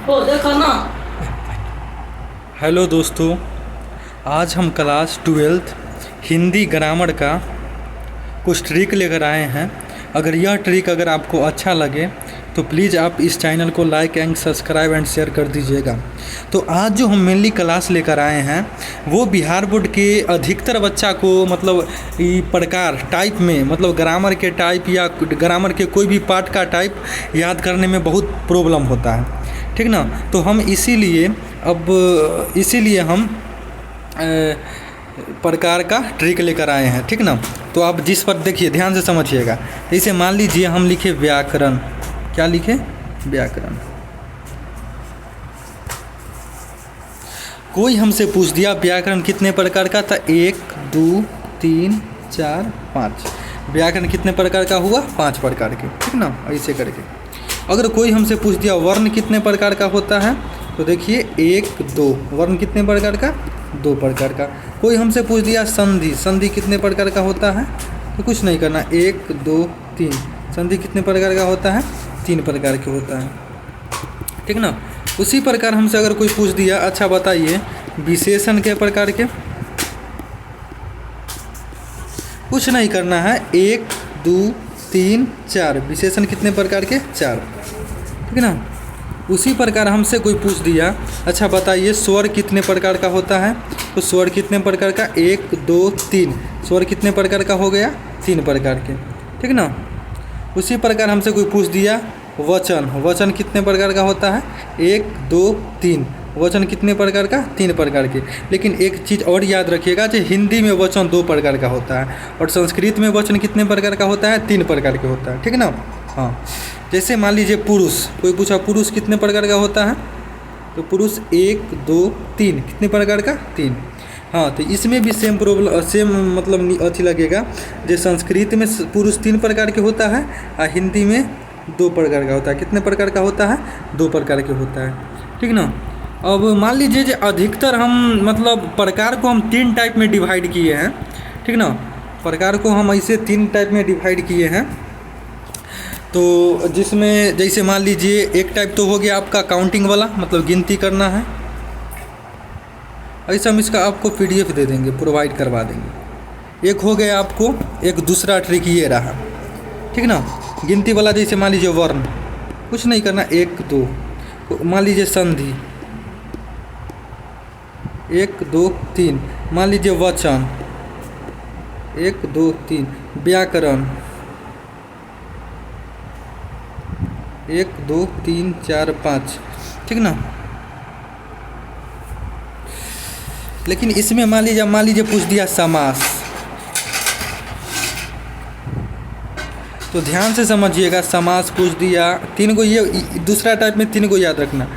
ओ देखो ना। हेलो दोस्तों, आज हम क्लास 12th हिंदी ग्रामर का कुछ ट्रिक लेकर आए हैं। अगर यह ट्रिक अगर आपको अच्छा लगे तो प्लीज़ आप इस चैनल को like and subscribe and share कर दीजिएगा। तो आज जो हम मेनली क्लास लेकर आए हैं वो बिहार बोर्ड के अधिकतर बच्चा को मतलब ये प्रकार टाइप में मतलब ग्रामर के टाइप या ग्रामर के कोई भी पार्ट का टाइप याद करने में बहुत प्रॉब्लम होता है, ठीक ना। तो हम इसीलिए हम प्रकार का ट्रिक लेकर आए हैं, ठीक ना। तो आप जिस पर देखिए ध्यान से समझिएगा। जैसे मान लीजिए हम लिखे व्याकरण, क्या लिखे? व्याकरण। कोई हमसे पूछ दिया व्याकरण कितने प्रकार का था? 1 2 3 4 5। व्याकरण कितने प्रकार का हुआ? 5 प्रकार के, ठीक ना। ऐसे करके अगर कोई हमसे पूछ दिया वर्ण कितने प्रकार का होता है तो देखिए 1 2। वर्ण कितने प्रकार का? 2 प्रकार का। कोई हमसे पूछ दिया संधि, संधि कितने प्रकार का होता है तो कुछ नहीं करना, 1 2 3। संधि कितने प्रकार का होता है? 3 प्रकार के होता है, ठीक ना। उसी प्रकार हमसे अगर कोई पूछ दिया अच्छा बताइए विशेषण के प्रकार के, कुछ नहीं करना है, 1 2 3 4। विशेषण कितने प्रकार के? 4, ठीक ना। उसी प्रकार हमसे कोई पूछ दिया अच्छा बताइए स्वर कितने प्रकार का होता है तो स्वर कितने प्रकार का? 1 2 3। स्वर कितने प्रकार का हो गया? 3 प्रकार के, ठीक ना। उसी प्रकार हमसे कोई पूछ दिया वचन, वचन कितने प्रकार का होता है? 1 2 3। वचन कितने प्रकार का? 3 प्रकार के। लेकिन एक चीज़ और याद रखिएगा कि हिंदी में वचन 2 प्रकार का होता है और संस्कृत में वचन कितने प्रकार का होता है? 3 प्रकार के होता है, ठीक ना। हाँ, जैसे मान लीजिए पुरुष, कोई पूछा पुरुष कितने प्रकार का होता है तो पुरुष 1 2 3। कितने प्रकार का? 3। हाँ, तो इसमें भी सेम प्रॉब्लम सेम मतलब अच्छी लगेगा। जो संस्कृत में पुरुष 3 प्रकार के होता है और हिंदी में 2 प्रकार का होता है। कितने प्रकार का होता है? 2 प्रकार के होता है, ठीक ना। अब मान लीजिए जो अधिकतर हम मतलब प्रकार को हम 3 टाइप में डिवाइड किए हैं, ठीक ना। प्रकार को हम ऐसे 3 टाइप में डिवाइड किए हैं। तो जिसमें जैसे मान लीजिए एक टाइप तो हो गया आपका काउंटिंग वाला, मतलब गिनती करना है। ऐसा हम इसका आपको PDF दे देंगे, प्रोवाइड करवा देंगे। एक हो गया आपको, एक दूसरा ट्रिक ये रहा, ठीक ना। गिनती वाला जैसे मान लीजिए वर्ण, कुछ नहीं करना, 1 2। मान लीजिए संधि 1 2 3। मान लीजिए वचन 1 2 3। व्याकरण 1 2 3 4 5, ठीक ना। लेकिन इसमें मान लीजिए पूछ दिया समास, तो ध्यान से समझिएगा। समास पूछ दिया 3 को, ये दूसरा टाइप में 3 को याद रखना।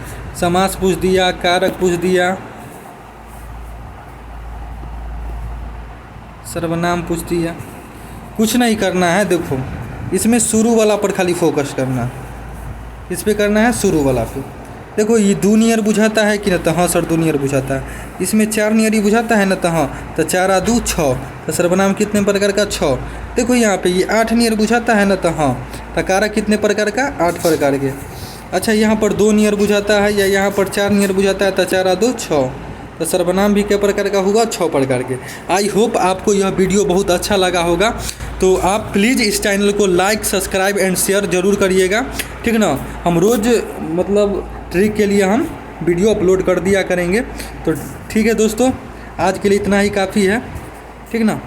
समास पूछ दिया, कारक पूछ दिया, सर्वनाम पूछ दिया। कुछ नहीं करना है, देखो इसमें शुरू वाला पर खाली फोकस करना है। इस पे करना है शुरू वाला पे। देखो ये 2 नियर बुझाता है कि न तो हाँ सर 2 नियर बुझाता है। इसमें 4 नियर ही बुझाता है न तो हाँ, तो 4 आ 2 6। तो सर्वनाम कितने प्रकार का? 6। देखो यहाँ पे ये 8 नियर बुझाता है न तो हाँ, तो कारक कितने प्रकार का? 8 प्रकार के। अच्छा यहाँ पर 2 नियर बुझाता है या यहाँ पर 4 नियर बुझाता है, तो 4 आ 2 6। तो सर्वनाम भी क्या प्रकार का होगा? 6 प्रकार के। आई होप आपको यह वीडियो बहुत अच्छा लगा होगा। तो आप प्लीज़ इस चैनल को लाइक सब्सक्राइब एंड शेयर ज़रूर करिएगा, ठीक ना। हम रोज़ मतलब ट्रिक के लिए हम वीडियो अपलोड कर दिया करेंगे। तो ठीक है दोस्तों, आज के लिए इतना ही काफ़ी है, ठीक ना।